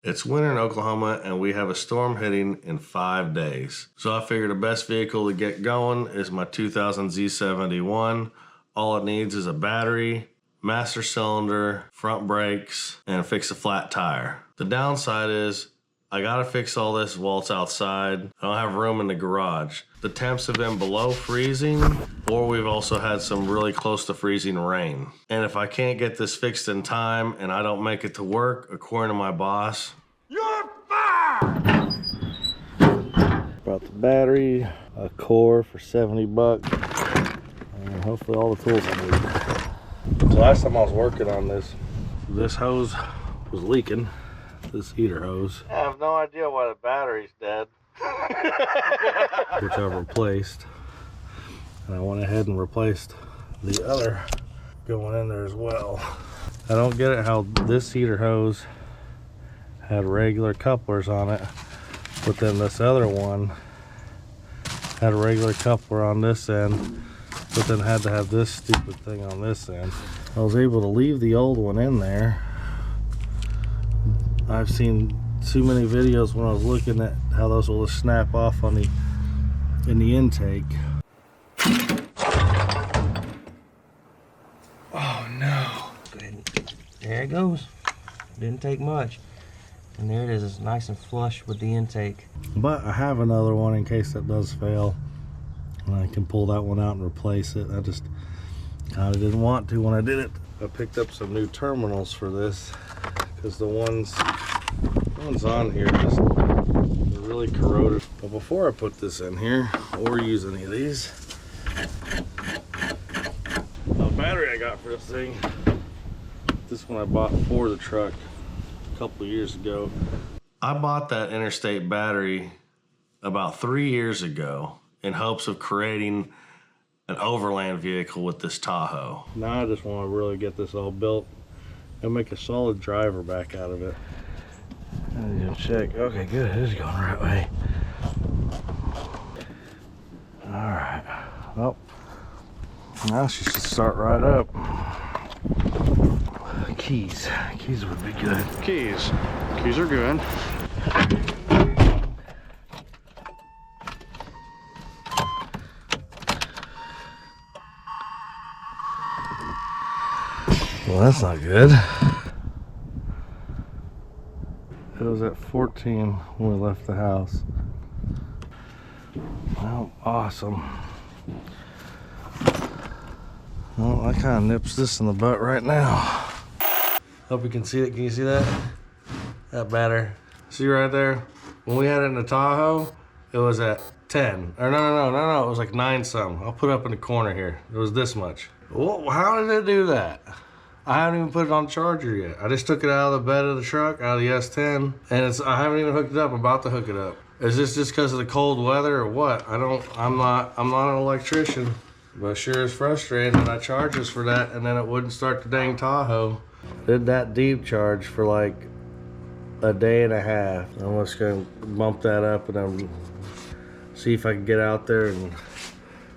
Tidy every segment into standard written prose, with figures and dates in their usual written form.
It's winter in Oklahoma and we have a storm hitting in 5 days. So I figured the best vehicle to get going is my 2000 Z71. All it needs is a battery, master cylinder, front brakes, and fix a flat tire. The downside is I gotta fix all this while it's outside. I don't have room in the garage. The temps have been below freezing, or we've also had some really close to freezing rain. And if I can't get this fixed in time and I don't make it to work, according to my boss, you're fired! Brought the battery, a core for 70 bucks, and hopefully all the tools I need. So last time I was working on this hose was leaking. This heater hose. I have no idea why the battery's dead. Which I've replaced. And I went ahead and replaced the other going in there as well. I don't get it how this heater hose had regular couplers on it, but then this other one had a regular coupler on this end, but then had to have this stupid thing on this end. I was able to leave the old one in there. I've seen too many videos when I was looking at how those will just snap off on in the intake. Oh no. There it goes. Didn't take much. And there it is. It's nice and flush with the intake. But I have another one in case that does fail. And I can pull that one out and replace it. I just kind of didn't want to when I did it. I picked up some new terminals for this because the ones on here just they're really corroded. But before I put this in here or use any of these, the battery I got for this thing, this one I bought for the truck a couple of years ago. I bought that Interstate battery about 3 years ago in hopes of creating an overland vehicle with this Tahoe. Now I just want to really get this all built and make a solid driver back out of it. I need to check. Okay, good. It is going the right way. All right. Well, now she should start right up. Keys. Keys would be good. Keys are good. Well, that's not good. It was at 14 when we left the house. Well, awesome. Well, I kind of nips this in the butt right now. Hope you can see it. Can you see that? That batter. See right there? When we had it in the Tahoe, it was at 10. Or no, it was like 9 some. I'll put it up in the corner here. It was this much. Well, how did it do that? I haven't even put it on charger yet. I just took it out of the bed of the truck, out of the S10, and I haven't even hooked it up. I'm about to hook it up. Is this just because of the cold weather or what? I'm not an electrician, but sure is frustrating that I charged this for that and then it wouldn't start the dang Tahoe. Did that deep charge for like a day and a half. I'm just gonna bump that up and then see if I can get out there and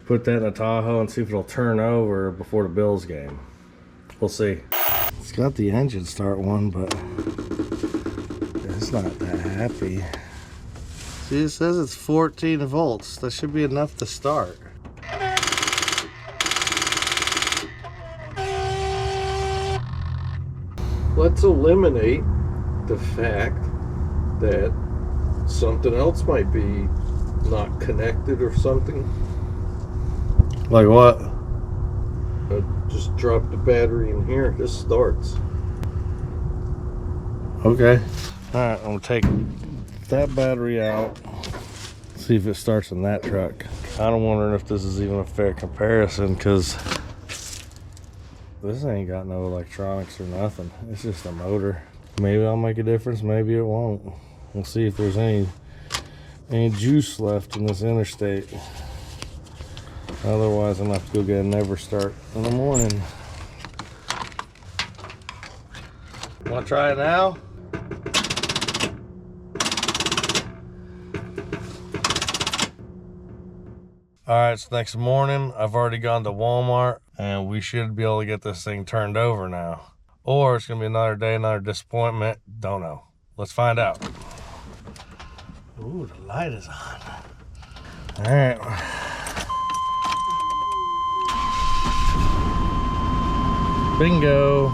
put that in a Tahoe and see if it'll turn over before the Bills game. We'll see. It's got the engine start one, but it's not that happy. See, it says it's 14 volts. That should be enough to start. Let's eliminate the fact that something else might be not connected or something. Like what? I just dropped the battery in here. This starts. Okay. Alright, I'm gonna take that battery out. See if it starts in that truck. I'm wondering if this is even a fair comparison because this ain't got no electronics or nothing. It's just a motor. Maybe I'll make a difference, maybe it won't. We'll see if there's any juice left in this Interstate. Otherwise, I'm gonna have to go get a never start in the morning. Wanna try it now? Alright, it's next morning. I've already gone to Walmart and we should be able to get this thing turned over now. Or it's gonna be another day, another disappointment. Don't know. Let's find out. Ooh, the light is on. All right. Bingo.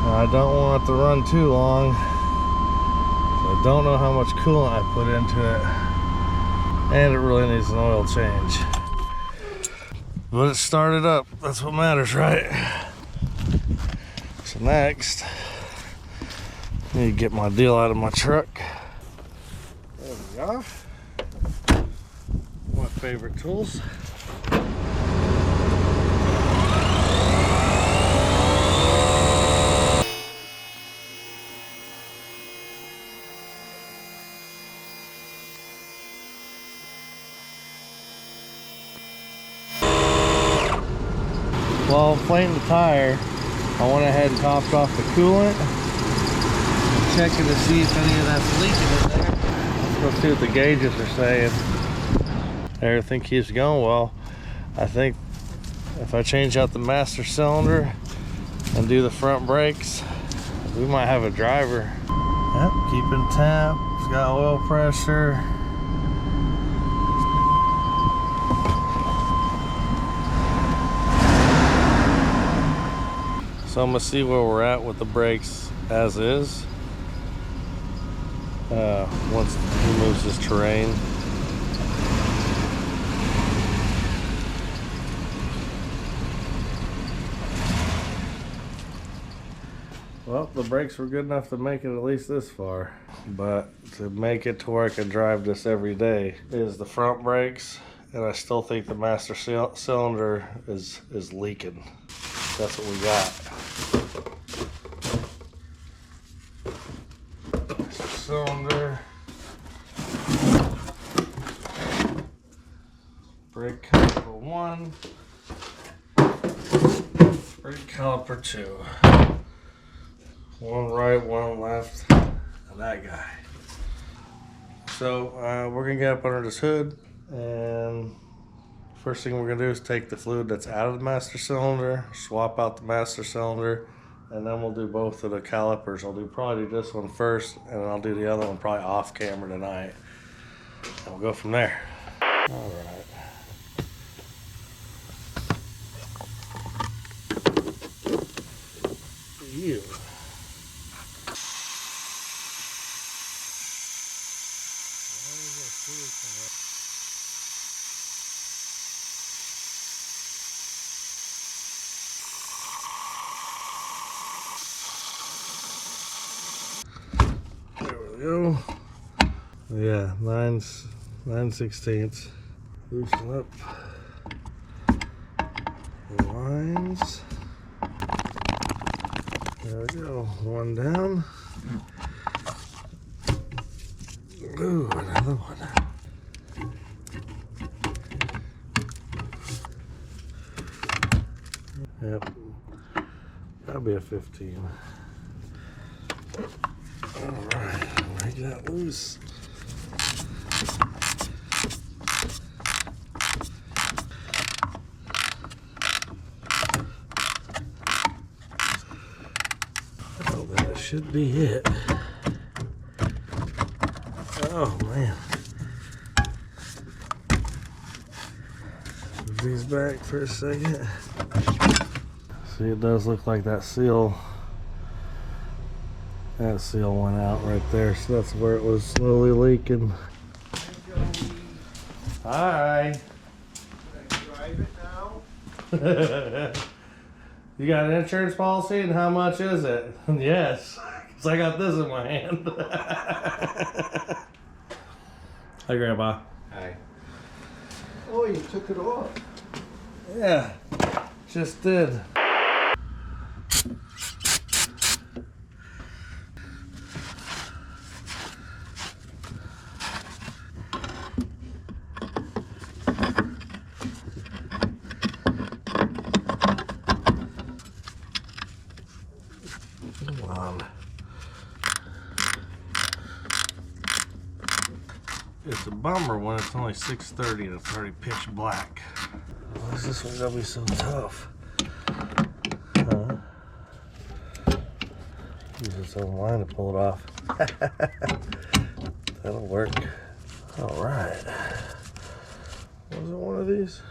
I don't want it to run too long. So I don't know how much coolant I put into it. And it really needs an oil change. But it started up. That's what matters, right? So next, I need to get my deal out of my truck. There we go. My favorite tools. While inflating the tire, I went ahead and topped off the coolant. I'm checking to see if any of that's leaking in there. Let's see what the gauges are saying. Everything keeps going well. I think if I change out the master cylinder and do the front brakes, we might have a driver. Yep, keeping temp. It's got oil pressure. So I'm gonna see where we're at with the brakes as is. Once he moves his terrain. Well, the brakes were good enough to make it at least this far. But to make it to where I can drive this every day is the front brakes. And I still think the master cylinder is leaking. That's what we got. Cylinder, brake caliper 1, brake caliper 2, one right, one left, and that guy. So we're gonna get up under this hood, and first thing we're gonna do is take the fluid that's out of the master cylinder, swap out the master cylinder, and then we'll do both of the calipers. I'll probably do this one first, and then I'll do the other one probably off camera tonight. And we'll go from there. All right. You. Go. Yeah, 9/16. Loosen up the lines. There we go. One down. Ooh, another one. Yep. That'll be a 15. Alright. Break that loose. Oh, that should be it. Oh man. Move these back for a second. See, it does look like that seal. That seal went out right there, so that's where it was slowly leaking. Hi. Can I drive it now? You got an insurance policy, and how much is it? Yes, because I got this in my hand. Hi, Grandpa. Hi. Oh, you took it off. Yeah, just did. Come on. It's a bummer when it's only 6:30 and it's already pitch black. Why is this one gonna be so tough? Huh? Use its own line to pull it off. That'll work. All right. Was it one of these?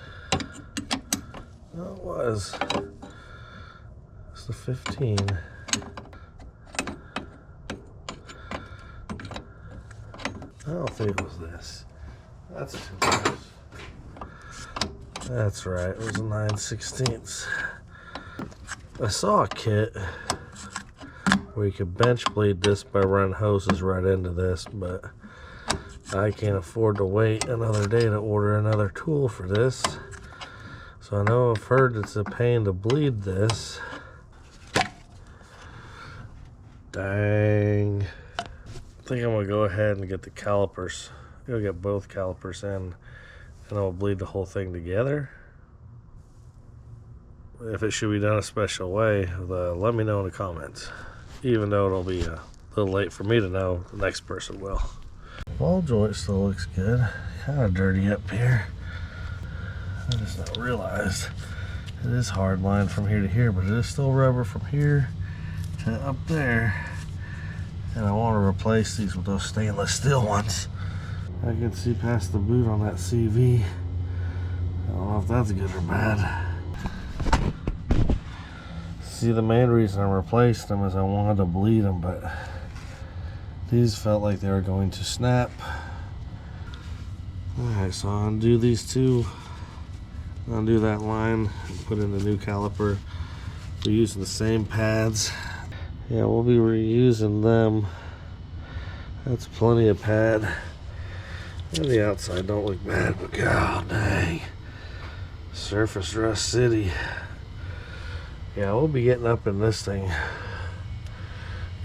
No, it was. It's the 15. I don't think it was this. That's too close. That's right, it was a 9/16. I saw a kit where you could bench bleed this by running hoses right into this, but I can't afford to wait another day to order another tool for this. So I know I've heard it's a pain to bleed this. Dang. I think I'm gonna go ahead and get the calipers. Go get both calipers in, and I'll bleed the whole thing together. If it should be done a special way, let me know in the comments. Even though it'll be a little late for me to know, the next person will. Ball joint still looks good. Kind of dirty up here. I just not realized it is hard line from here to here, but it is still rubber from here to up there. And I want to replace these with those stainless steel ones. I can see past the boot on that CV. I don't know if that's good or bad. See, the main reason I replaced them is I wanted to bleed them, but these felt like they were going to snap. Alright, so I'll undo these two. Undo that line and put in the new caliper. We're using the same pads. Yeah, we'll be reusing them. That's plenty of pad. And the outside don't look bad, but god dang. Surface Rust City. Yeah, we'll be getting up in this thing,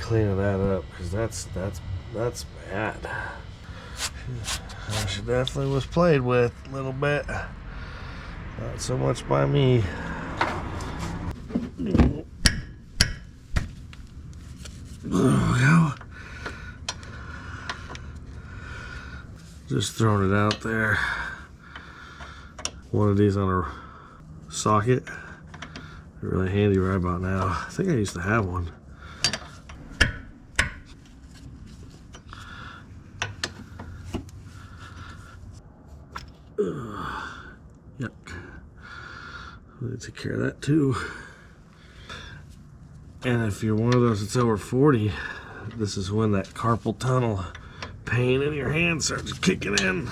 cleaning that up, because that's bad. She definitely was played with a little bit. Not so much by me. Well, just throwing it out there. One of these on a socket. Really handy right about now. I think I used to have one. Yuck. We'll need to take care of that too. And if you're one of those that's over 40, this is when that carpal tunnel pain in your hand starts kicking in.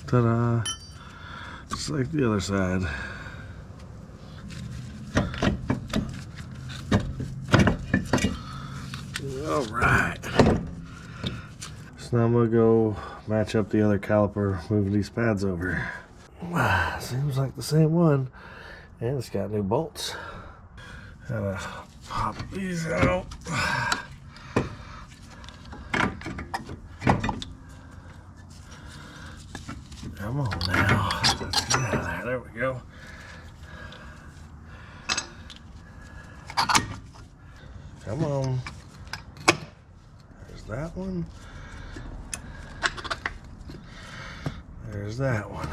Ta-da! Just like the other side. All right. So now I'm gonna go match up the other caliper, moving these pads over. Seems like the same one, and it's got new bolts. Gotta pop these out. Come on now. Let's get out of there. There we go. Come on. There's that one. There's that one.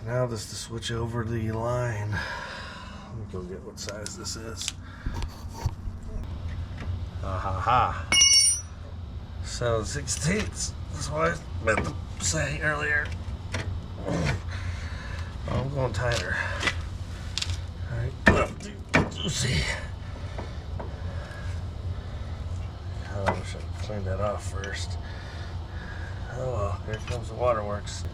Now just to switch over the line. Let me go get what size this is. Ah ha ha. 7/16. That's what I meant to say earlier. Oh, I'm going tighter. Alright, let's see. I wish I'd cleaned that off first. Oh well, here comes the waterworks.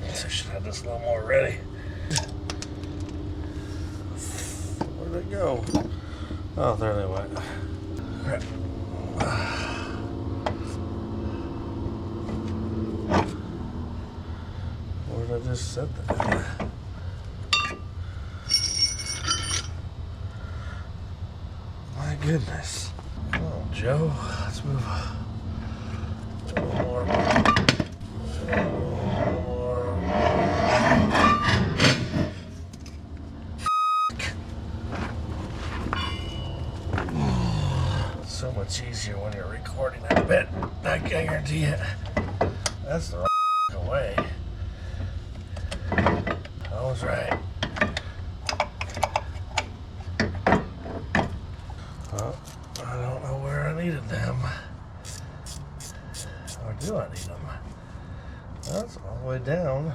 Guess I should have this a little more ready. Where'd they go? Oh, there they went. Crap. Where did I just set that? My goodness. Oh, Joe, let's move a little more. So much much easier when you're recording that bit. I guarantee it. That's the right way. I was right. Well, I don't know where I needed them. Or do I need them? That's all the way down.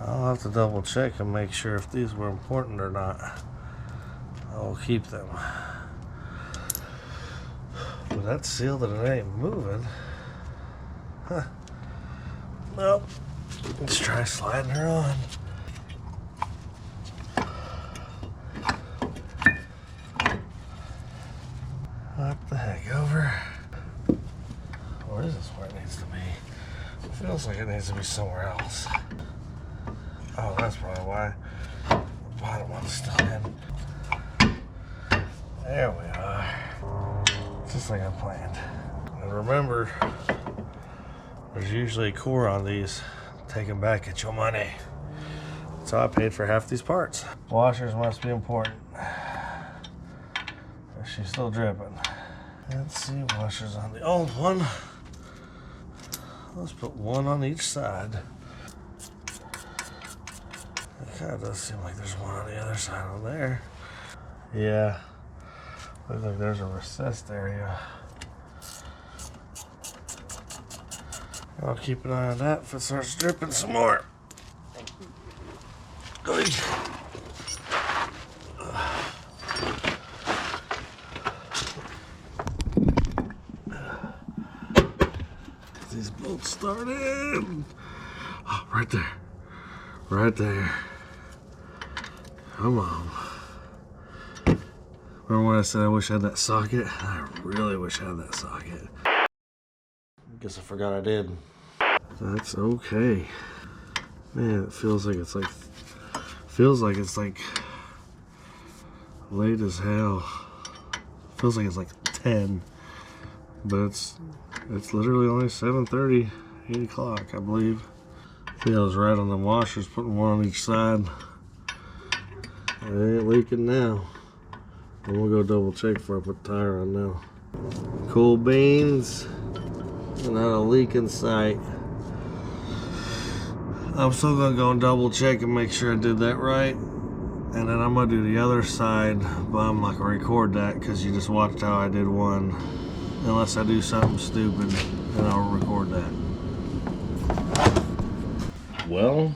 I'll have to double check and make sure if these were important or not. I'll keep them. But that's sealed that it ain't moving. Huh. Well, let's try sliding her on. What the heck, over? Or is this where it needs to be? It feels like it needs to be somewhere else. Oh, that's probably why the bottom one's still in. There we are. Just like I planned. And remember, there's usually a core on these. Take them back, get your money. So I paid for half these parts. Washers must be important. She's still dripping. Let's see, washers on the old one. Let's put one on each side. It kind of does seem like there's one on the other side on there. Yeah, looks like there's a recessed area. I'll keep an eye on that if it starts dripping some more. These bolts started. Oh, right there. Right there. Come on. Remember when I said I wish I had that socket? I really wish I had that socket. Guess I forgot I did. That's okay. Man, it feels like it's like late as hell. Feels like it's like 10. But it's literally only 7:30, 8 o'clock, I believe. See, I was right on the washers, putting one on each side. It ain't leaking now. I'm gonna go double check before I put the tire on now. Cool beans, and not a leak in sight. I'm still gonna go and double check and make sure I did that right. And then I'm gonna do the other side, but I'm not gonna record that because you just watched how I did one. Unless I do something stupid, then I'll record that. Well,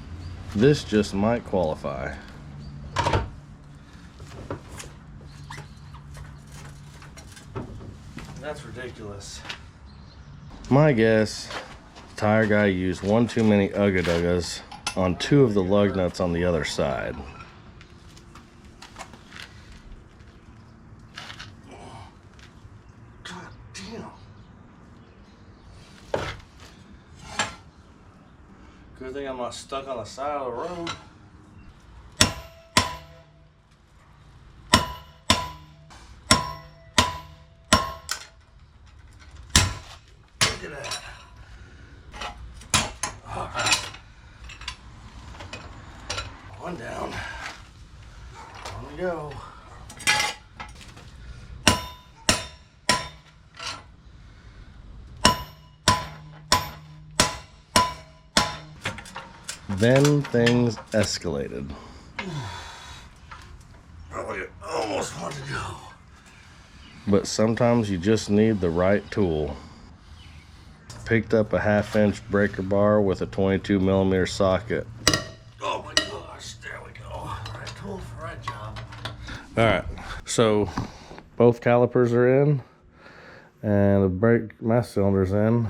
this just might qualify. That's ridiculous. My guess, the tire guy used one too many ugga-duggas on two of the lug nuts on the other side. God damn. Good thing I'm not stuck on the side of the road. Look at that. All right. One down. On we go. Then things escalated. Probably almost want to go. But sometimes you just need the right tool. Picked up a 1/2-inch breaker bar with a 22mm socket. Oh my gosh, there we go. Right tool for right job. All right, so both calipers are in and the brake master cylinder's in.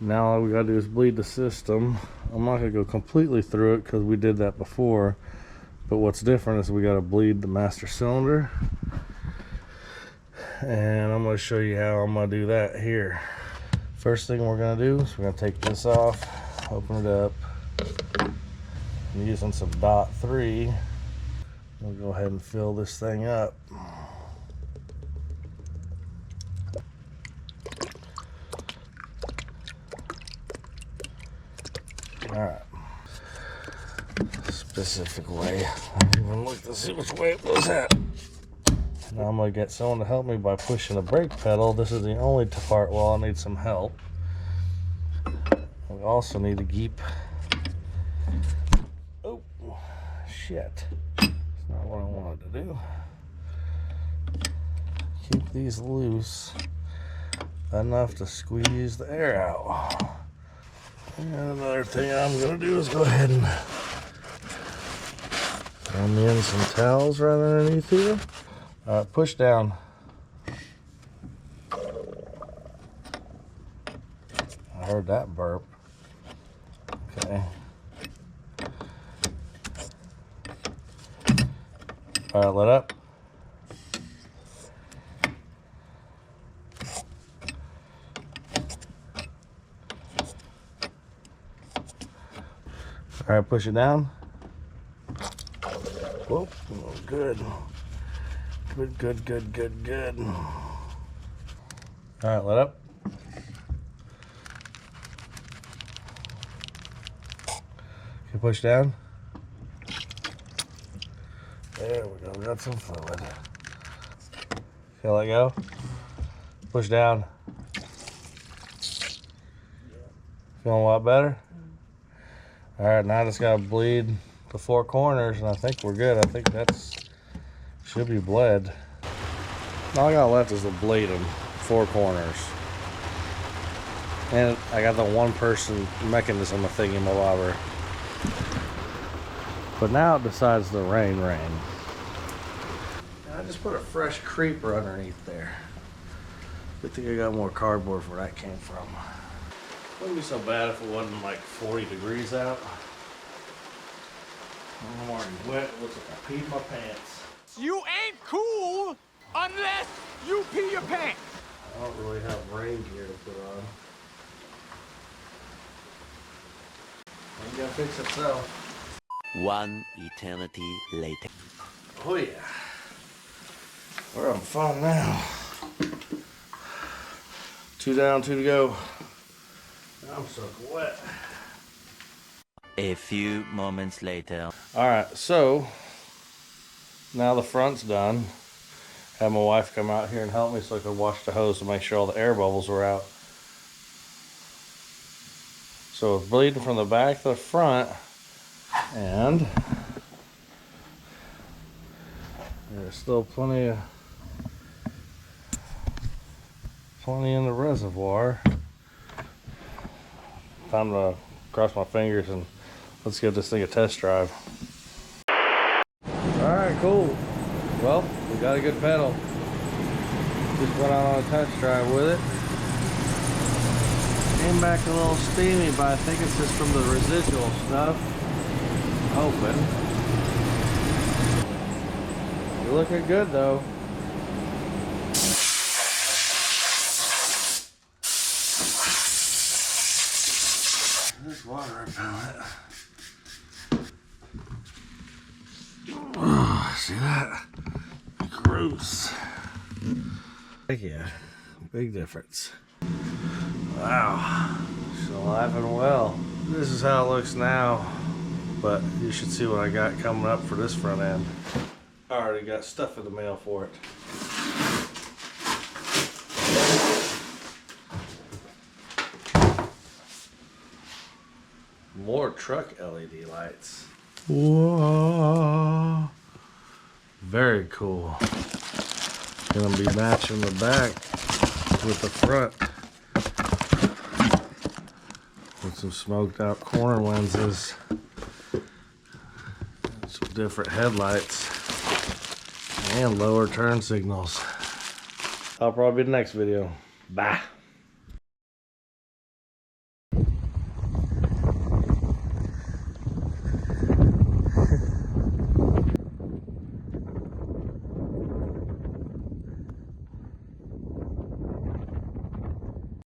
Now all we gotta do is bleed the system. I'm not gonna go completely through it because we did that before, but what's different is we gotta bleed the master cylinder, and I'm gonna show you how I'm gonna do that here. First thing we're gonna do is we're gonna take this off, open it up. I'm using some .3. We'll go ahead and fill this thing up. Alright. Specific way. I didn't even look to see which way it was at. Now I'm gonna get someone to help me by pushing the brake pedal. This is the only part where I'll need some help. We also need to keep, oh shit, that's not what I wanted to do. Keep these loose enough to squeeze the air out. And another thing I'm gonna do is go ahead and throw me in some towels right underneath here. All right, push down. I heard that burp. Okay. All right, let up. All right, push it down. Whoa, oh, good. Good, good, good, good, good. All right, let up. Okay, push down. There we go, got some fluid. Okay, let go. Push down. Feeling a lot better? All right, now I just gotta bleed the 4 corners, and I think we're good. I think that's should be bled. All I got left is the bleeding 4 corners, and I got the 1-person mechanism of thingy-mabobber. But now it decides to rain. And I just put a fresh creeper underneath there. Good thing I got more cardboard where that came from. Wouldn't be so bad if it wasn't like 40 degrees out. I'm already wet. It looks like I peed my pants. You ain't cool unless you pee your pants. I don't really have rain gear to put on. I'm gonna fix itself. 1 eternity later. Oh yeah. We're having fun now. 2 down, 2 to go. I'm soaking wet. A few moments later. Alright, so now the front's done. Had my wife come out here and help me so I could wash the hose to make sure all the air bubbles were out. So it's bleeding from the back to the front, and there's still plenty in the reservoir. Time to cross my fingers and let's give this thing a test drive. Alright, cool. Well, we got a good pedal. Just went out on a test drive with it. Came back a little steamy, but I think it's just from the residual stuff. Hoping. You're looking good though. There's water repellent. Oh, see that? Gross. Heck yeah, big difference. Wow, she's alive and well. This is how it looks now, but you should see what I got coming up for this front end. I already got stuff in the mail for it. More truck LED lights. Whoa. Very cool. Gonna be matching the back with the front. With some smoked out corner lenses. Some different headlights. And lower turn signals. That'll probably be the next video. Bye.